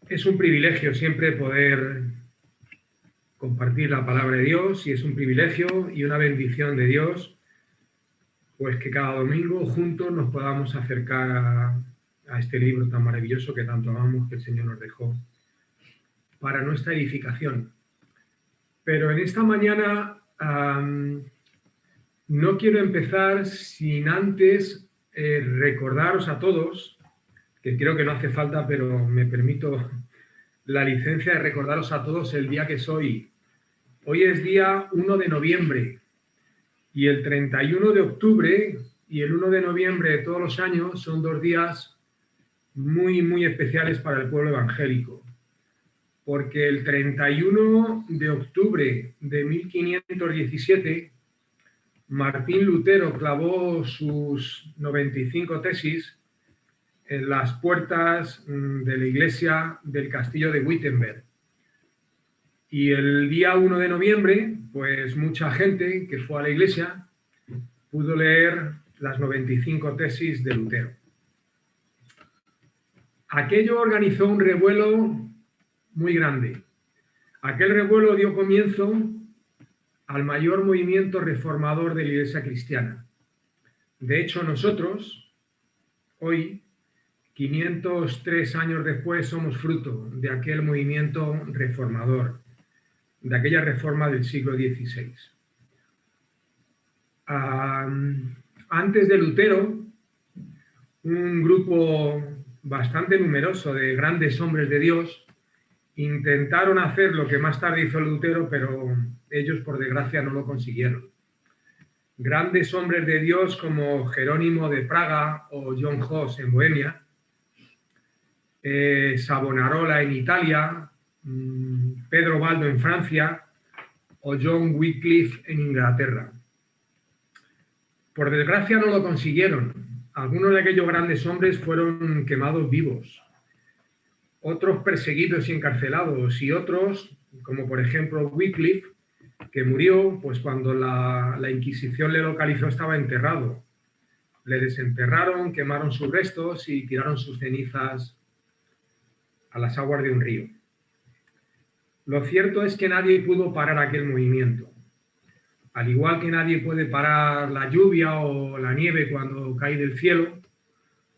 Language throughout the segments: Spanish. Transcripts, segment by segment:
Es un privilegio siempre poder compartir la palabra de Dios y es un privilegio y una bendición de Dios, pues que cada domingo juntos nos podamos acercar a este libro tan maravilloso que tanto amamos, que el Señor nos dejó para nuestra edificación. Pero en esta mañana no quiero empezar sin antes recordaros a todos, que creo que no hace falta, pero me permito la licencia de recordaros a todos el día que es hoy. Hoy es día 1 de noviembre y el 31 de octubre y el 1 de noviembre de todos los años son dos días muy, muy especiales para el pueblo evangélico. Porque el 31 de octubre de 1517, Martín Lutero clavó sus 95 tesis en las puertas de la iglesia del castillo de Wittenberg. Y el día 1 de noviembre, pues mucha gente que fue a la iglesia pudo leer las 95 tesis de Lutero. Aquello organizó un revuelo muy grande. Aquel revuelo dio comienzo al mayor movimiento reformador de la iglesia cristiana. De hecho, nosotros, hoy, 503 años después, somos fruto de aquel movimiento reformador, de aquella reforma del siglo XVI. Antes de Lutero, un grupo bastante numeroso de grandes hombres de Dios intentaron hacer lo que más tarde hizo Lutero, pero ellos, por desgracia, no lo consiguieron. Grandes hombres de Dios como Jerónimo de Praga o John Huss en Bohemia, Savonarola en Italia, Pedro Baldo en Francia o John Wycliffe en Inglaterra. Por desgracia no lo consiguieron. Algunos de aquellos grandes hombres fueron quemados vivos, otros perseguidos y encarcelados, y otros, como por ejemplo Wycliffe, que murió pues cuando la Inquisición le localizó, estaba enterrado. Le desenterraron, quemaron sus restos y tiraron sus cenizas a las aguas de un río. Lo cierto es que nadie pudo parar aquel movimiento. Al igual que nadie puede parar la lluvia o la nieve cuando cae del cielo,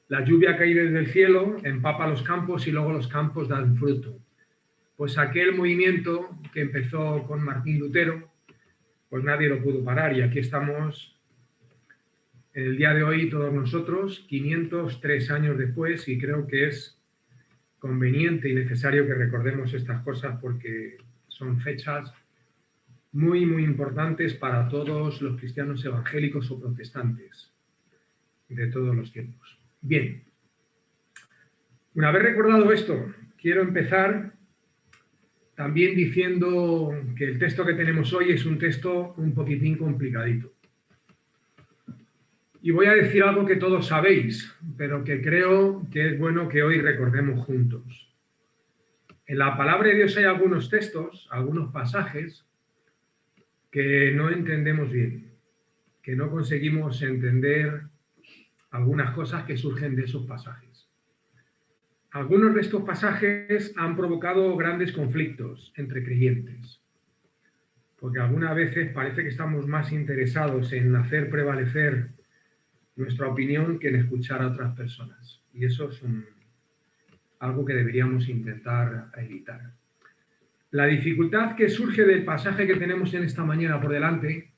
la lluvia cae desde el cielo, empapa los campos y luego los campos dan fruto. Pues aquel movimiento que empezó con Martín Lutero, pues nadie lo pudo parar y aquí estamos en el día de hoy todos nosotros, 503 años después, y creo que es conveniente y necesario que recordemos estas cosas porque son fechas muy, muy importantes para todos los cristianos evangélicos o protestantes de todos los tiempos. Bien, una vez recordado esto, quiero empezar también diciendo que el texto que tenemos hoy es un texto un poquitín complicadito. Y voy a decir algo que todos sabéis, pero que creo que es bueno que hoy recordemos juntos. En la palabra de Dios hay algunos textos, algunos pasajes que no entendemos bien, que no conseguimos entender algunas cosas que surgen de esos pasajes. Algunos de estos pasajes han provocado grandes conflictos entre creyentes, porque algunas veces parece que estamos más interesados en hacer prevalecer nuestra opinión que en escuchar a otras personas. Y eso es algo que deberíamos intentar evitar. La dificultad que surge del pasaje que tenemos en esta mañana por delante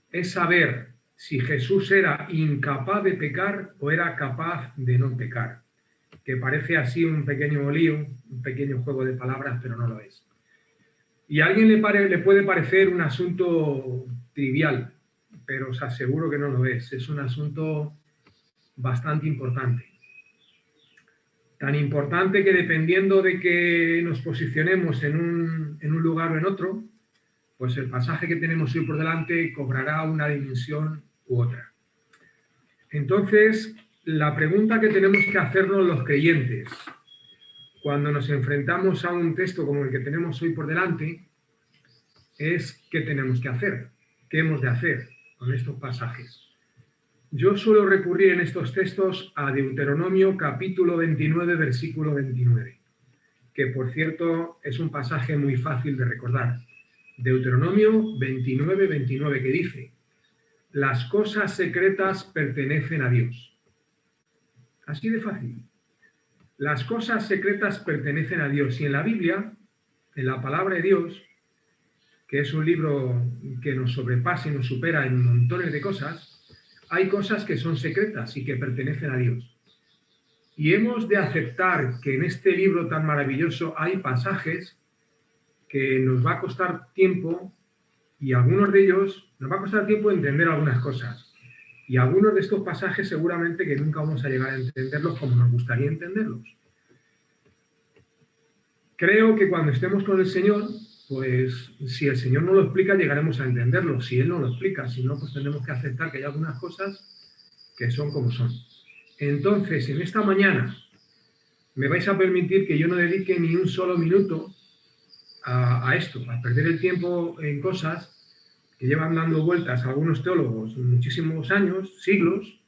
es saber si Jesús era incapaz de pecar o era capaz de no pecar, que parece así un pequeño lío, un pequeño juego de palabras, pero no lo es. Y a alguien le puede parecer un asunto trivial, pero os aseguro que no lo es. Es un asunto bastante importante. Tan importante que dependiendo de que nos posicionemos en un lugar o en otro, pues el pasaje que tenemos hoy por delante cobrará una dimensión u otra. Entonces, la pregunta que tenemos que hacernos los creyentes cuando nos enfrentamos a un texto como el que tenemos hoy por delante es ¿qué tenemos que hacer? ¿Qué hemos de hacer con estos pasajes? Yo suelo recurrir en estos textos a Deuteronomio capítulo 29, versículo 29, que por cierto es un pasaje muy fácil de recordar. Deuteronomio 29, 29, que dice: las cosas secretas pertenecen a Dios. Así de fácil. Las cosas secretas pertenecen a Dios. Y en la Biblia, en la palabra de Dios, que es un libro que nos sobrepasa y nos supera en montones de cosas, hay cosas que son secretas y que pertenecen a Dios. Y hemos de aceptar que en este libro tan maravilloso hay pasajes que nos va a costar tiempo, y algunos de ellos nos va a costar tiempo entender algunas cosas. Y algunos de estos pasajes seguramente que nunca vamos a llegar a entenderlos como nos gustaría entenderlos. Creo que cuando estemos con el Señor, pues si el Señor no lo explica, llegaremos a entenderlo. Si Él no lo explica, si no, pues tendremos que aceptar que hay algunas cosas que son como son. Entonces, en esta mañana, me vais a permitir que yo no dedique ni un solo minuto a esto, a perder el tiempo en cosas que llevan dando vueltas a algunos teólogos muchísimos años, siglos,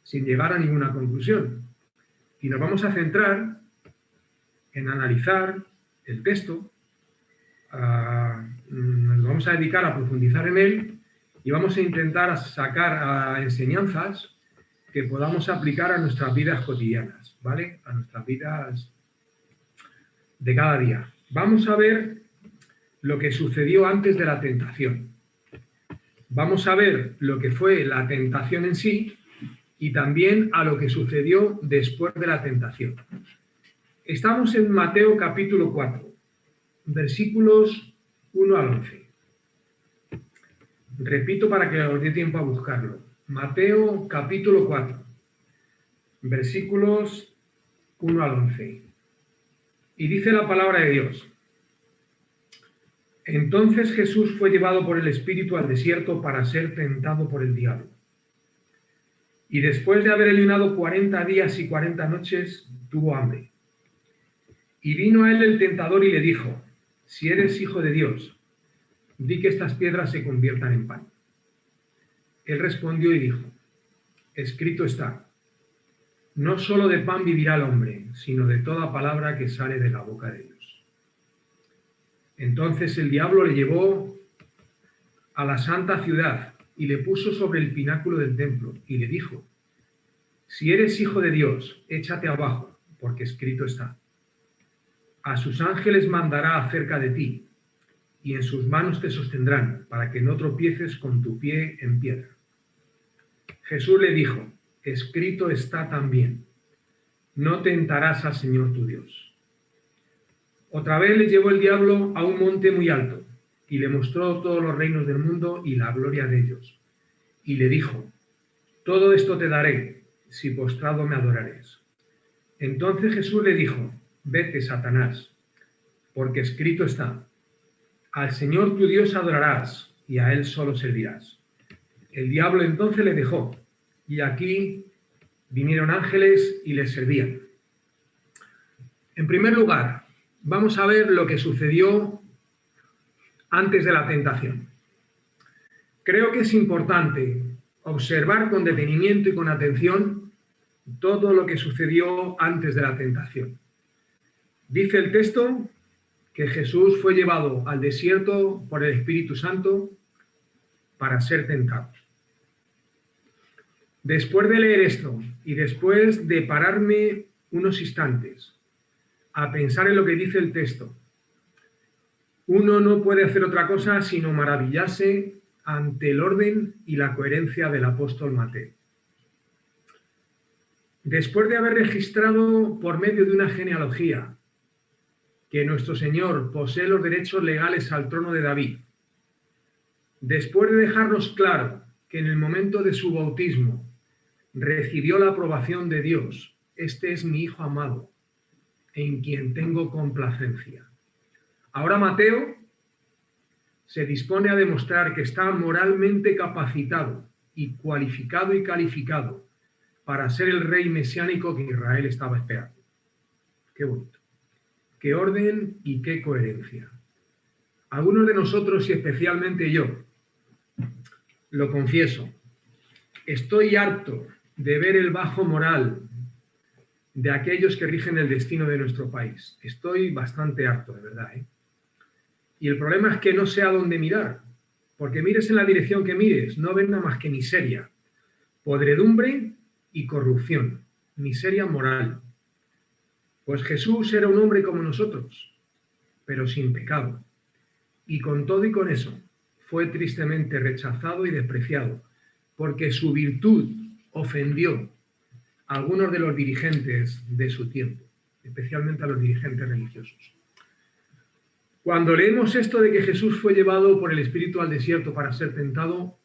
sin llegar a ninguna conclusión. Y nos vamos a centrar en analizar el texto, nos vamos a dedicar a profundizar en él y vamos a intentar sacar enseñanzas que podamos aplicar a nuestras vidas cotidianas, ¿vale? A nuestras vidas de cada día. Vamos a ver lo que sucedió antes de la tentación. Vamos a ver lo que fue la tentación en sí y también a lo que sucedió después de la tentación. Estamos en Mateo capítulo 4, versículos 1 al 11. Repito para que os dé tiempo a buscarlo. Mateo capítulo 4, versículos 1 al 11. Y dice la palabra de Dios: entonces Jesús fue llevado por el Espíritu al desierto para ser tentado por el diablo. Y después de haber ayunado 40 días y 40 noches, tuvo hambre. Y vino a él el tentador y le dijo: si eres hijo de Dios, di que estas piedras se conviertan en pan. Él respondió y dijo: escrito está, no solo de pan vivirá el hombre, sino de toda palabra que sale de la boca de Dios. Entonces el diablo le llevó a la santa ciudad y le puso sobre el pináculo del templo y le dijo: si eres hijo de Dios, échate abajo, porque escrito está, a sus ángeles mandará acerca de ti, y en sus manos te sostendrán, para que no tropieces con tu pie en piedra. Jesús le dijo: escrito está también, no tentarás al Señor tu Dios. Otra vez le llevó el diablo a un monte muy alto, y le mostró todos los reinos del mundo y la gloria de ellos. Y le dijo: todo esto te daré, si postrado me adorares. Entonces Jesús le dijo: vete, Satanás, porque escrito está, al Señor tu Dios adorarás, y a Él solo servirás. El diablo entonces le dejó, y aquí vinieron ángeles y le servían. En primer lugar, vamos a ver lo que sucedió antes de la tentación. Creo que es importante observar con detenimiento y con atención todo lo que sucedió antes de la tentación. Dice el texto que Jesús fue llevado al desierto por el Espíritu Santo para ser tentado. Después de leer esto y después de pararme unos instantes a pensar en lo que dice el texto, uno no puede hacer otra cosa sino maravillarse ante el orden y la coherencia del apóstol Mateo. Después de haber registrado por medio de una genealogía que nuestro Señor posee los derechos legales al trono de David, después de dejarnos claro que en el momento de su bautismo recibió la aprobación de Dios, este es mi Hijo amado, en quien tengo complacencia. Ahora Mateo se dispone a demostrar que está moralmente capacitado y cualificado y calificado para ser el rey mesiánico que Israel estaba esperando. Qué bonito. Qué orden y qué coherencia. Algunos de nosotros, y especialmente yo, lo confieso, Estoy harto de ver el bajo moral de aquellos que rigen el destino de nuestro país. Estoy bastante harto, de verdad, ¿eh? Y el problema es que no sé a dónde mirar, porque mires en la dirección que mires, no ven nada más que miseria, podredumbre y corrupción, miseria moral. Pues Jesús era un hombre como nosotros, pero sin pecado. Y con todo y con eso, fue tristemente rechazado y despreciado, porque su virtud ofendió a algunos de los dirigentes de su tiempo, especialmente a los dirigentes religiosos. Cuando leemos esto de que Jesús fue llevado por el Espíritu al desierto para ser tentado,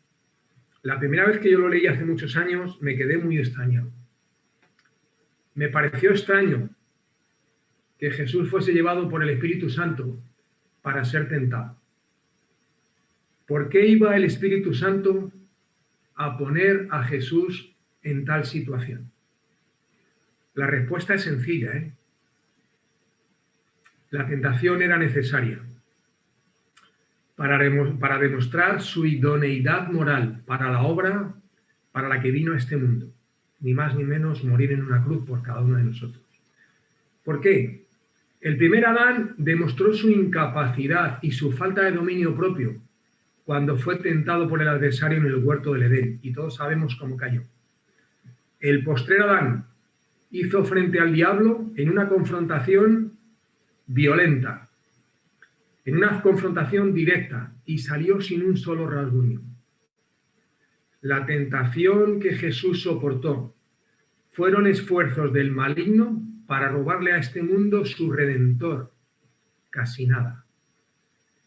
la primera vez que yo lo leí hace muchos años me quedé muy extrañado. Me pareció extraño que Jesús fuese llevado por el Espíritu Santo para ser tentado. ¿Por qué iba el Espíritu Santo a poner a Jesús en tal situación? La respuesta es sencilla, ¿eh? La tentación era necesaria para demostrar su idoneidad moral para la obra para la que vino a este mundo, ni más ni menos morir en una cruz por cada uno de nosotros. ¿Por qué? El primer Adán demostró su incapacidad y su falta de dominio propio cuando fue tentado por el adversario en el huerto del Edén, y todos sabemos cómo cayó. El postrer Adán hizo frente al diablo en una confrontación violenta, en una confrontación directa, y salió sin un solo rasguño. La tentación que Jesús soportó fueron esfuerzos del maligno para robarle a este mundo su redentor. Casi nada.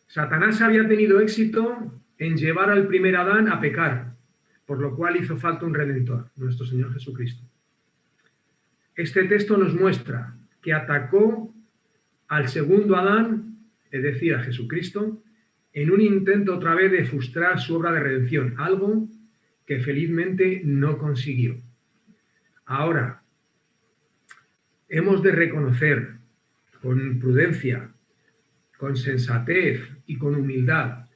Satanás había tenido éxito en llevar al primer Adán a pecar, por lo cual hizo falta un redentor, nuestro Señor Jesucristo. Este texto nos muestra que atacó al segundo Adán, es decir, a Jesucristo, en un intento otra vez de frustrar su obra de redención, algo que felizmente no consiguió. Ahora, hemos de reconocer con prudencia, con sensatez y con humildad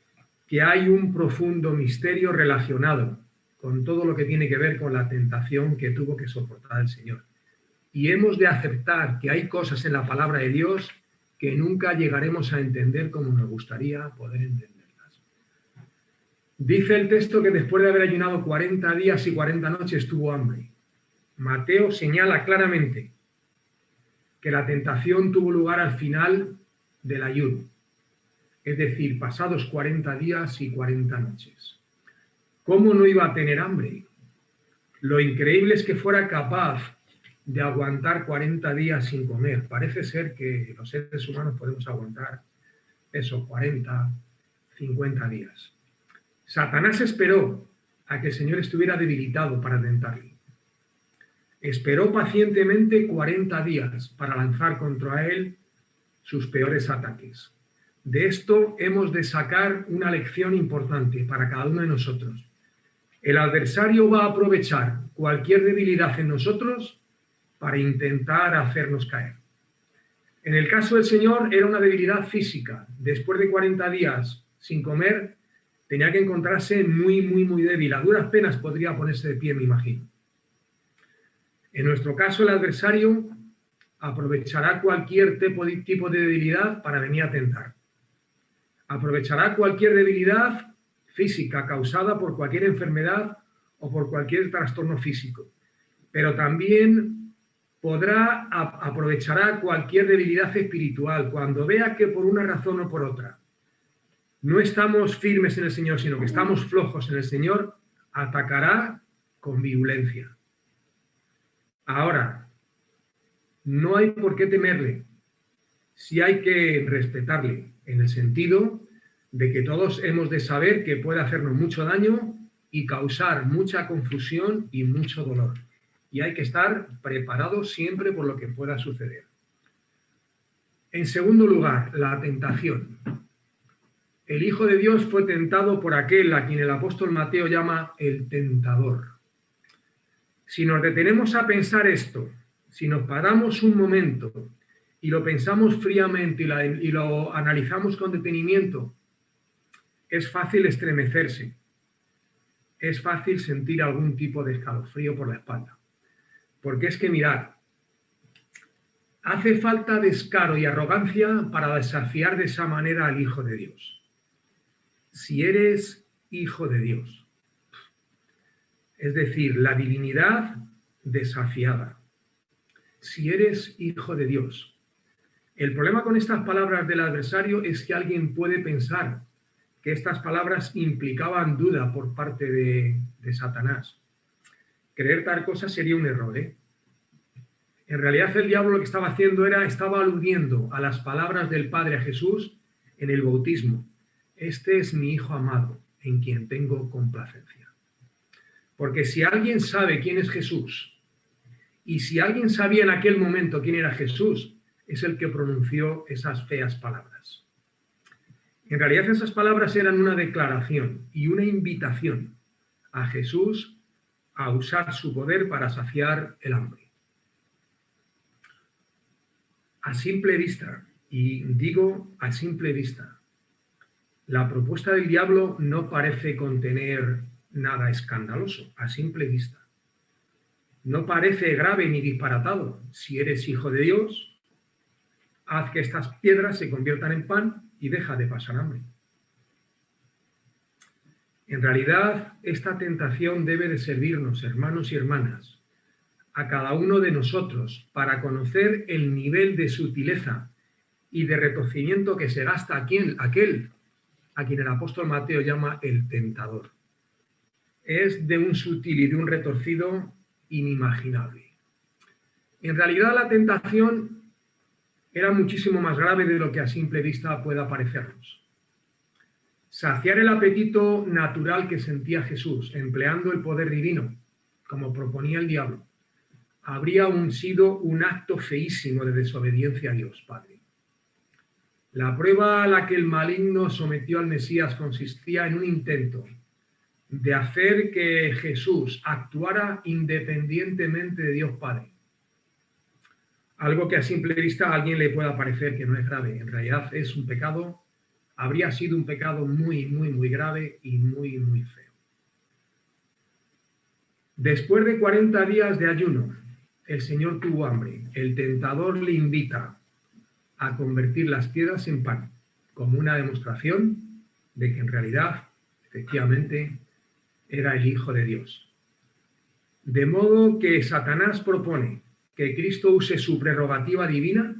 que hay un profundo misterio relacionado con todo lo que tiene que ver con la tentación que tuvo que soportar el Señor. Y hemos de aceptar que hay cosas en la palabra de Dios que nunca llegaremos a entender como nos gustaría poder entenderlas. Dice el texto que después de haber ayunado 40 días y 40 noches tuvo hambre. Mateo señala claramente que la tentación tuvo lugar al final del ayuno, es decir, pasados 40 días y 40 noches. ¿Cómo no iba a tener hambre? Lo increíble es que fuera capaz de aguantar 40 días sin comer. Parece ser que los seres humanos podemos aguantar eso, 40, 50 días. Satanás esperó a que el Señor estuviera debilitado para tentarle. Esperó pacientemente 40 días para lanzar contra él sus peores ataques. De esto hemos de sacar una lección importante para cada uno de nosotros. El adversario va a aprovechar cualquier debilidad en nosotros para intentar hacernos caer. En el caso del Señor era una debilidad física. Después de 40 días sin comer, tenía que encontrarse muy débil. A duras penas podría ponerse de pie, me imagino. En nuestro caso, el adversario aprovechará cualquier tipo de debilidad para venir a tentar. Aprovechará cualquier debilidad física causada por cualquier enfermedad o por cualquier trastorno físico. Pero también aprovechará cualquier debilidad espiritual. Cuando vea que por una razón o por otra no estamos firmes en el Señor, sino que estamos flojos en el Señor, atacará con virulencia. Ahora, no hay por qué temerle, sí hay que respetarle, en el sentido de que todos hemos de saber que puede hacernos mucho daño y causar mucha confusión y mucho dolor. Y hay que estar preparados siempre por lo que pueda suceder. En segundo lugar, la tentación. El Hijo de Dios fue tentado por aquel a quien el apóstol Mateo llama el tentador. Si nos detenemos a pensar esto, si nos paramos un momento y lo pensamos fríamente y lo analizamos con detenimiento, es fácil estremecerse. es fácil sentir algún tipo de escalofrío por la espalda. Porque es que, mirad, hace falta descaro y arrogancia para desafiar de esa manera al Hijo de Dios. Si eres Hijo de Dios, es decir, la divinidad desafiada. Si eres Hijo de Dios. El problema con estas palabras del adversario es que alguien puede pensar que estas palabras implicaban duda por parte de Satanás. Creer tal cosa sería un error, ¿eh? En realidad el diablo lo que estaba haciendo estaba aludiendo a las palabras del Padre a Jesús en el bautismo. Este es mi Hijo amado, en quien tengo complacencia. Porque si alguien sabe quién es Jesús, y si alguien sabía en aquel momento quién era Jesús, es el que pronunció esas feas palabras. En realidad esas palabras eran una declaración y una invitación a Jesús a usar su poder para saciar el hambre. A simple vista, y digo a simple vista, la propuesta del diablo no parece contener nada escandaloso, a simple vista. No parece grave ni disparatado. Si eres Hijo de Dios, haz que estas piedras se conviertan en pan y deja de pasar hambre. En realidad, esta tentación debe de servirnos, hermanos y hermanas, a cada uno de nosotros para conocer el nivel de sutileza y de retorcimiento que se gasta aquel a quien el apóstol Mateo llama el tentador. Es de un sutil y de un retorcido inimaginable. En realidad la tentación era muchísimo más grave de lo que a simple vista pueda parecernos. Saciar el apetito natural que sentía Jesús, empleando el poder divino, como proponía el diablo, habría sido un acto feísimo de desobediencia a Dios Padre. La prueba a la que el maligno sometió al Mesías consistía en un intento de hacer que Jesús actuara independientemente de Dios Padre. Algo que a simple vista a alguien le pueda parecer que no es grave. En realidad es un pecado, habría sido un pecado muy, muy, muy grave y muy, muy feo. Después de 40 días de ayuno, el Señor tuvo hambre. El tentador le invita a convertir las piedras en pan, como una demostración de que en realidad, efectivamente, era el Hijo de Dios. De modo que Satanás propone que Cristo use su prerrogativa divina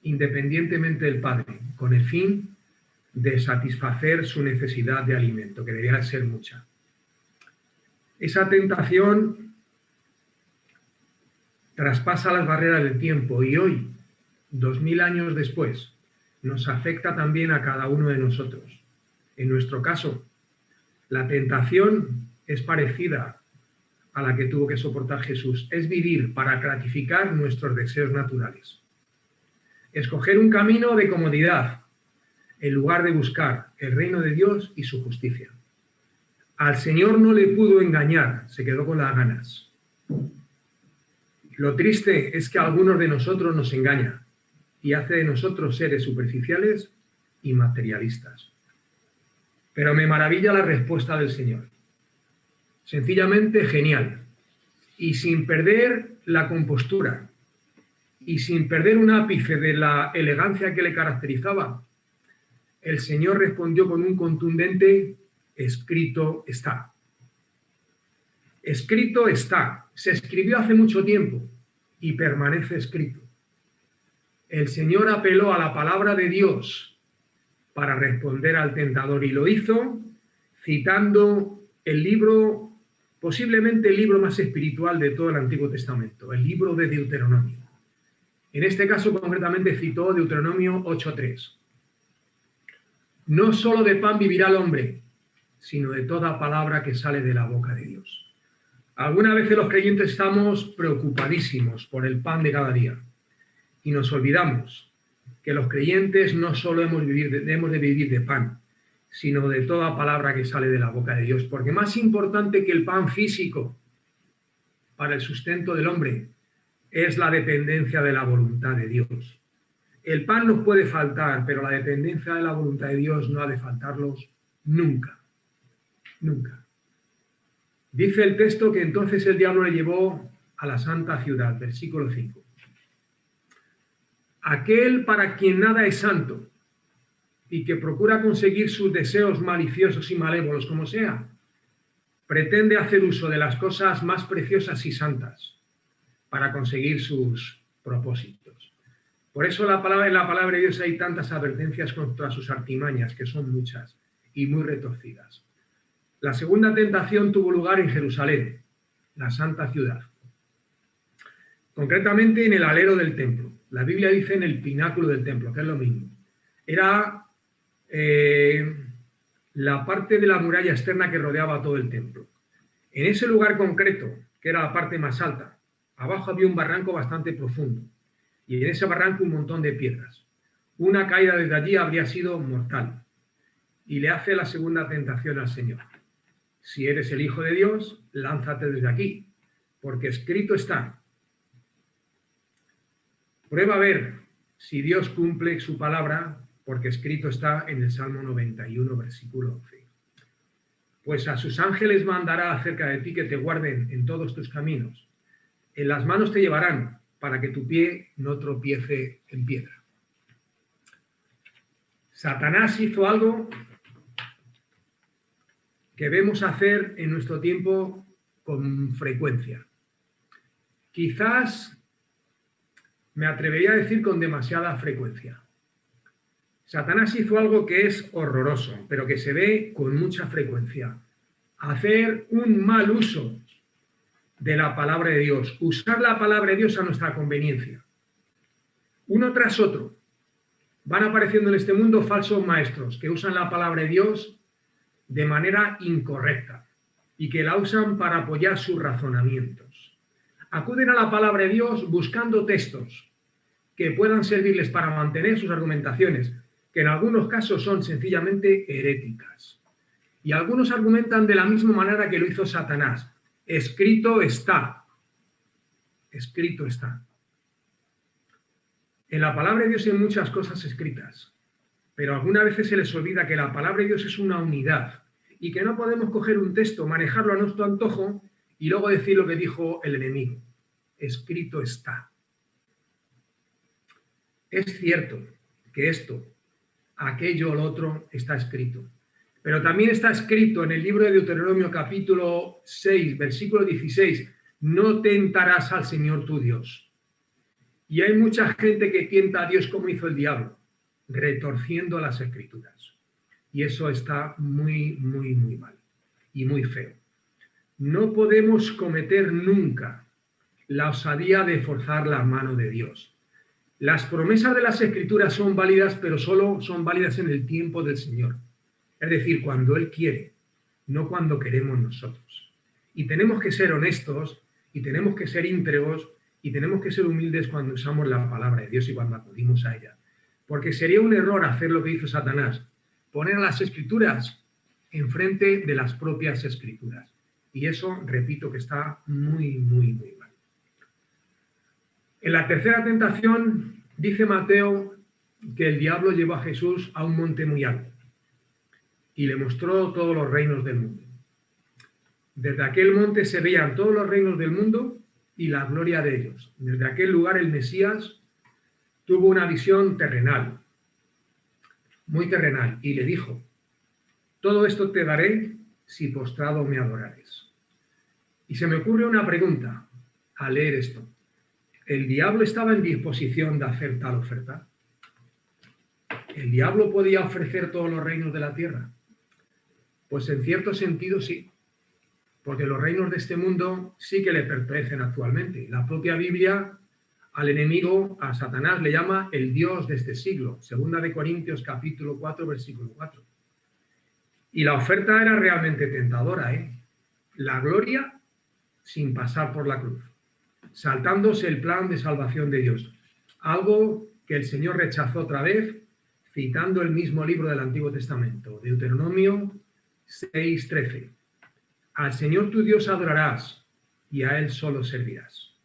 independientemente del Padre, con el fin de satisfacer su necesidad de alimento, que debía ser mucha. Esa tentación traspasa las barreras del tiempo y hoy, 2000 años después, nos afecta también a cada uno de nosotros. En nuestro caso, la tentación es parecida a la que tuvo que soportar Jesús. Es vivir para gratificar nuestros deseos naturales. Escoger un camino de comodidad en lugar de buscar el reino de Dios y su justicia. Al Señor no le pudo engañar, se quedó con las ganas. Lo triste es que a algunos de nosotros nos engaña y hace de nosotros seres superficiales y materialistas. Pero me maravilla la respuesta del Señor. Sencillamente genial. Y sin perder la compostura y sin perder un ápice de la elegancia que le caracterizaba, el Señor respondió con un contundente: escrito está. Escrito está. Se escribió hace mucho tiempo y permanece escrito. El Señor apeló a la palabra de Dios para responder al tentador y lo hizo citando el libro, posiblemente el libro más espiritual de todo el Antiguo Testamento, el libro de Deuteronomio. En este caso concretamente citó Deuteronomio 8:3. No solo de pan vivirá el hombre, sino de toda palabra que sale de la boca de Dios. Algunas veces los creyentes estamos preocupadísimos por el pan de cada día y nos olvidamos que los creyentes no solo hemos de vivir de pan, sino de toda palabra que sale de la boca de Dios, porque más importante que el pan físico para el sustento del hombre es la dependencia de la voluntad de Dios. El pan nos puede faltar, pero la dependencia de la voluntad de Dios no ha de faltarlos nunca. Nunca. Dice el texto que entonces el diablo le llevó a la santa ciudad, versículo 5. Aquel para quien nada es santo y que procura conseguir sus deseos maliciosos y malévolos como sea, pretende hacer uso de las cosas más preciosas y santas para conseguir sus propósitos. Por eso en la palabra de Dios hay tantas advertencias contra sus artimañas, que son muchas y muy retorcidas. La segunda tentación tuvo lugar en Jerusalén, la santa ciudad. Concretamente en el alero del templo. La Biblia dice en el pináculo del templo, que es lo mismo. Era la parte de la muralla externa que rodeaba todo el templo. En ese lugar concreto, que era la parte más alta, abajo había un barranco bastante profundo. Y en ese barranco un montón de piedras. Una caída desde allí habría sido mortal. Y le hace la segunda tentación al Señor. Si eres el Hijo de Dios, lánzate desde aquí, porque escrito está. Prueba a ver si Dios cumple su palabra, porque escrito está en el Salmo 91, versículo 11. Pues a sus ángeles mandará acerca de ti que te guarden en todos tus caminos. En las manos te llevarán para que tu pie no tropiece en piedra. Satanás hizo algo que vemos hacer en nuestro tiempo con frecuencia. Quizás me atrevería a decir con demasiada frecuencia. Satanás hizo algo que es horroroso, pero que se ve con mucha frecuencia. Hacer un mal uso de la palabra de Dios, usar la palabra de Dios a nuestra conveniencia. Uno tras otro van apareciendo en este mundo falsos maestros que usan la palabra de Dios de manera incorrecta y que la usan para apoyar sus razonamientos. Acuden a la palabra de Dios buscando textos que puedan servirles para mantener sus argumentaciones, que en algunos casos son sencillamente heréticas. Y algunos argumentan de la misma manera que lo hizo Satanás. Escrito está. Escrito está. En la palabra de Dios hay muchas cosas escritas, pero algunas veces se les olvida que la palabra de Dios es una unidad y que no podemos coger un texto, manejarlo a nuestro antojo y luego decir lo que dijo el enemigo. Escrito está. Es cierto que esto, aquello o lo otro está escrito, pero también está escrito en el libro de Deuteronomio capítulo 6, versículo 16, no tentarás al Señor tu Dios. Y hay mucha gente que tienta a Dios como hizo el diablo, retorciendo las escrituras. Y eso está muy, muy, muy mal y muy feo. No podemos cometer nunca la osadía de forzar la mano de Dios. Las promesas de las escrituras son válidas, pero solo son válidas en el tiempo del Señor. Es decir, cuando Él quiere, no cuando queremos nosotros. Y tenemos que ser honestos y tenemos que ser íntegros y tenemos que ser humildes cuando usamos la palabra de Dios y cuando acudimos a ella. Porque sería un error hacer lo que hizo Satanás, poner a las escrituras enfrente de las propias escrituras. Y eso, repito, que está muy, muy, muy mal. En la tercera tentación, dice Mateo que el diablo llevó a Jesús a un monte muy alto y le mostró todos los reinos del mundo. Desde aquel monte se veían todos los reinos del mundo y la gloria de ellos. Desde aquel lugar el Mesías tuvo una visión terrenal, muy terrenal, y le dijo, todo esto te daré si postrado me adorares. Y se me ocurre una pregunta al leer esto. ¿El diablo estaba en disposición de hacer tal oferta? ¿El diablo podía ofrecer todos los reinos de la tierra? Pues en cierto sentido sí, porque los reinos de este mundo sí que le pertenecen actualmente. La propia Biblia al enemigo, a Satanás, le llama el Dios de este siglo. 2 Corintios capítulo 4, versículo 4. Y la oferta era realmente tentadora, ¿eh? La gloria sin pasar por la cruz, saltándose el plan de salvación de Dios. Algo que el Señor rechazó otra vez, citando el mismo libro del Antiguo Testamento, Deuteronomio 6:13. Al Señor tu Dios adorarás y a Él solo servirás.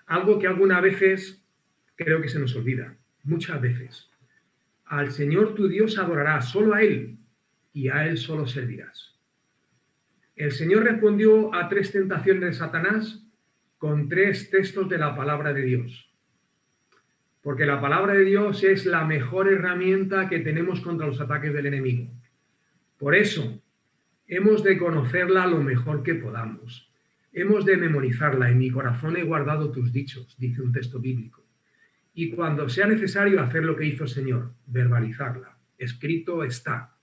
Algo que algunas veces creo que se nos olvida, muchas veces. Al Señor tu Dios adorarás, solo a Él, y a Él solo servirás. El Señor respondió a 3 tentaciones de Satanás con 3 textos de la palabra de Dios. Porque la palabra de Dios es la mejor herramienta que tenemos contra los ataques del enemigo. Por eso, hemos de conocerla lo mejor que podamos. Hemos de memorizarla. En mi corazón he guardado tus dichos, dice un texto bíblico. Y cuando sea necesario hacer lo que hizo el Señor, verbalizarla. Escrito está.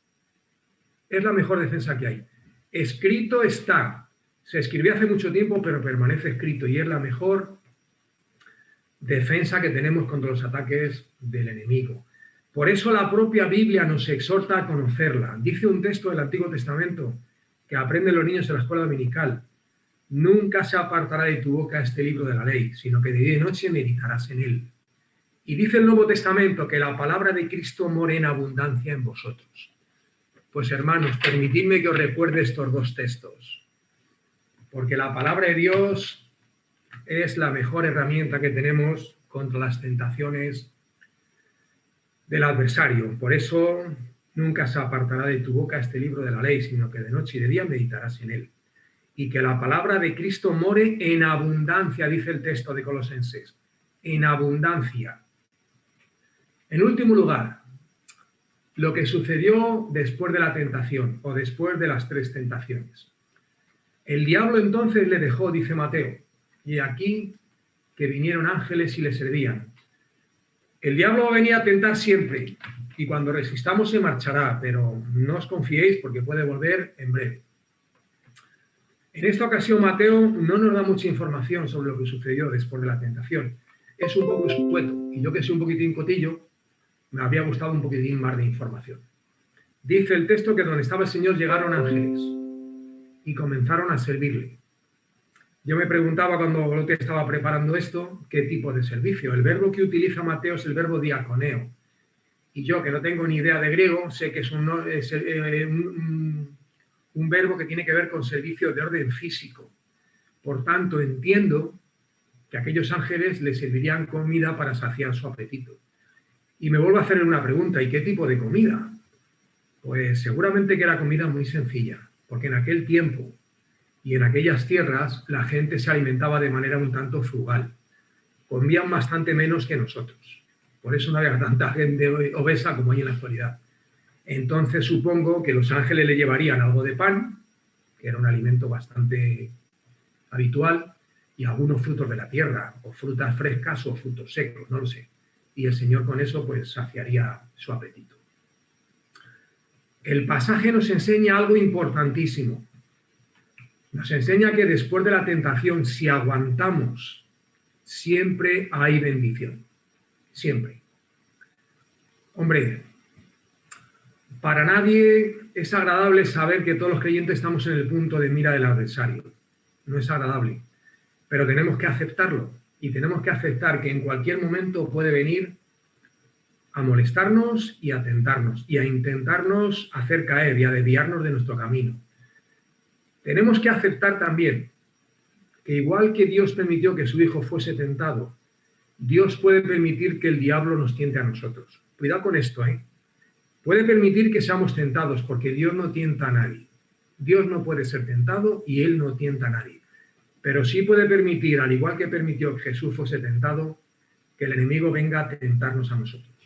Es la mejor defensa que hay. Escrito está. Se escribió hace mucho tiempo, pero permanece escrito y es la mejor defensa que tenemos contra los ataques del enemigo. Por eso la propia Biblia nos exhorta a conocerla. Dice un texto del Antiguo Testamento que aprenden los niños en la escuela dominical. Nunca se apartará de tu boca este libro de la ley, sino que de día y noche meditarás en él. Y dice el Nuevo Testamento que la palabra de Cristo more en abundancia en vosotros. Pues hermanos, permitidme que os recuerde estos 2 textos, porque la palabra de Dios es la mejor herramienta que tenemos contra las tentaciones del adversario. Por eso nunca se apartará de tu boca este libro de la ley, sino que de noche y de día meditarás en él. Y que la palabra de Cristo more en abundancia, dice el texto de Colosenses, en abundancia. En último lugar, lo que sucedió después de la tentación o después de las 3 tentaciones. El diablo entonces le dejó, dice Mateo, y aquí que vinieron ángeles y le servían. El diablo venía a tentar siempre y cuando resistamos se marchará, pero no os confiéis porque puede volver en breve. En esta ocasión Mateo no nos da mucha información sobre lo que sucedió después de la tentación. Es un poco escueto y yo que soy un poquitín cotillo, me habría gustado un poquitín más de información. Dice el texto que donde estaba el Señor llegaron ángeles y comenzaron a servirle. Yo me preguntaba cuando te estaba preparando esto, ¿qué tipo de servicio? El verbo que utiliza Mateo es el verbo diaconeo. Y yo, que no tengo ni idea de griego, sé que es un verbo que tiene que ver con servicio de orden físico. Por tanto, entiendo que aquellos ángeles le servirían comida para saciar su apetito. Y me vuelvo a hacerle una pregunta, ¿y qué tipo de comida? Pues seguramente que era comida muy sencilla, porque en aquel tiempo y en aquellas tierras la gente se alimentaba de manera un tanto frugal. Comían bastante menos que nosotros. Por eso no había tanta gente obesa como hay en la actualidad. Entonces supongo que los ángeles le llevarían algo de pan, que era un alimento bastante habitual, y algunos frutos de la tierra, o frutas frescas o frutos secos, no lo sé. Y el Señor con eso pues saciaría su apetito. El pasaje nos enseña algo importantísimo. Nos enseña que después de la tentación, si aguantamos, siempre hay bendición. Siempre. Hombre, para nadie es agradable saber que todos los creyentes estamos en el punto de mira del adversario. No es agradable. Pero tenemos que aceptarlo. Y tenemos que aceptar que en cualquier momento puede venir a molestarnos y a tentarnos y a intentarnos hacer caer y a desviarnos de nuestro camino. Tenemos que aceptar también que igual que Dios permitió que su Hijo fuese tentado, Dios puede permitir que el diablo nos tiente a nosotros. Cuidado con esto, ¿eh? Puede permitir que seamos tentados porque Dios no tienta a nadie. Dios no puede ser tentado y Él no tienta a nadie. Pero sí puede permitir, al igual que permitió que Jesús fuese tentado, que el enemigo venga a tentarnos a nosotros.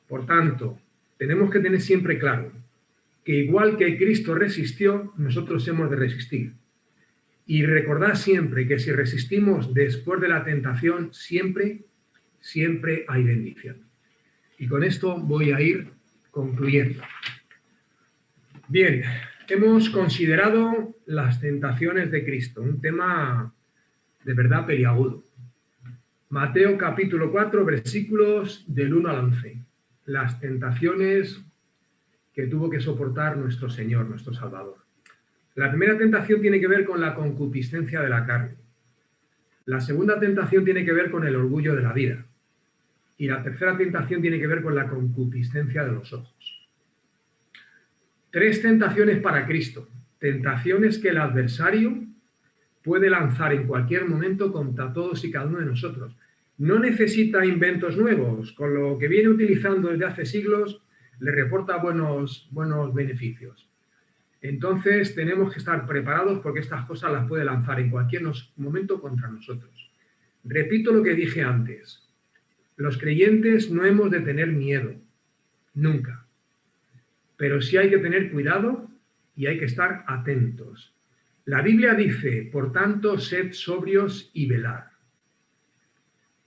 Por tanto, tenemos que tener siempre claro que igual que Cristo resistió, nosotros hemos de resistir. Y recordad siempre que si resistimos después de la tentación, siempre hay bendición. Y con esto voy a ir concluyendo. Bien, hemos considerado las tentaciones de Cristo, un tema de verdad peliagudo. Mateo capítulo 4, versículos del 1 al 11. Las tentaciones que tuvo que soportar nuestro Señor, nuestro Salvador. La primera tentación tiene que ver con la concupiscencia de la carne. La segunda tentación tiene que ver con el orgullo de la vida. Y la tercera tentación tiene que ver con la concupiscencia de los ojos. 3 tentaciones para Cristo. Tentaciones que el adversario puede lanzar en cualquier momento contra todos y cada uno de nosotros. No necesita inventos nuevos. Con lo que viene utilizando desde hace siglos, le reporta buenos beneficios. Entonces tenemos que estar preparados porque estas cosas las puede lanzar en cualquier momento contra nosotros. Repito lo que dije antes. Los creyentes no hemos de tener miedo, nunca. Pero sí hay que tener cuidado y hay que estar atentos. La Biblia dice, por tanto, sed sobrios y velad.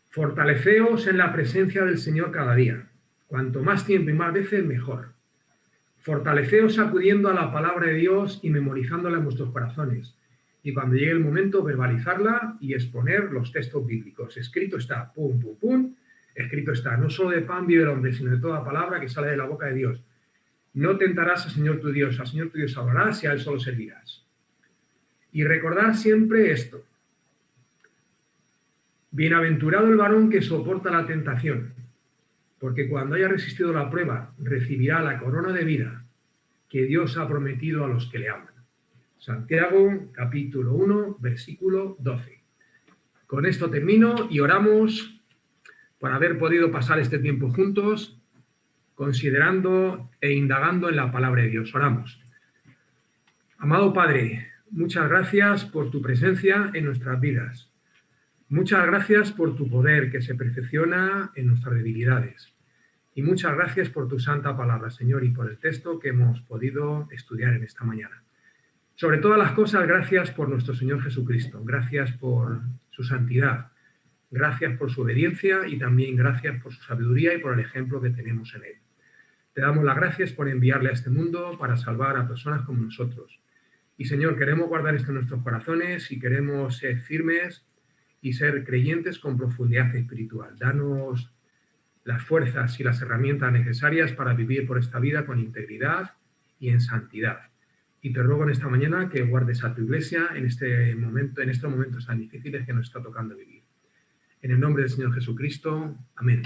Fortaleceos en la presencia del Señor cada día. Cuanto más tiempo y más veces, mejor. Fortaleceos acudiendo a la palabra de Dios y memorizándola en vuestros corazones. Y cuando llegue el momento, verbalizarla y exponer los textos bíblicos. Escrito está, pum, pum, pum. Escrito está, no solo de pan vive el hombre, sino de toda palabra que sale de la boca de Dios. No tentarás al Señor tu Dios adorarás y a Él solo servirás. Y recordar siempre esto. Bienaventurado el varón que soporta la tentación, porque cuando haya resistido la prueba, recibirá la corona de vida que Dios ha prometido a los que le aman. Santiago, capítulo 1, versículo 12. Con esto termino y oramos por haber podido pasar este tiempo juntos, considerando e indagando en la palabra de Dios. Oramos. Amado Padre, muchas gracias por tu presencia en nuestras vidas. Muchas gracias por tu poder que se perfecciona en nuestras debilidades. Y muchas gracias por tu santa palabra, Señor, y por el texto que hemos podido estudiar en esta mañana. Sobre todas las cosas, gracias por nuestro Señor Jesucristo. Gracias por su santidad. Gracias por su obediencia y también gracias por su sabiduría y por el ejemplo que tenemos en él. Te damos las gracias por enviarle a este mundo para salvar a personas como nosotros. Y, Señor, queremos guardar esto en nuestros corazones y queremos ser firmes y ser creyentes con profundidad espiritual. Danos las fuerzas y las herramientas necesarias para vivir por esta vida con integridad y en santidad. Y te ruego en esta mañana que guardes a tu iglesia en estos momentos tan difíciles que nos está tocando vivir. En el nombre del Señor Jesucristo. Amén.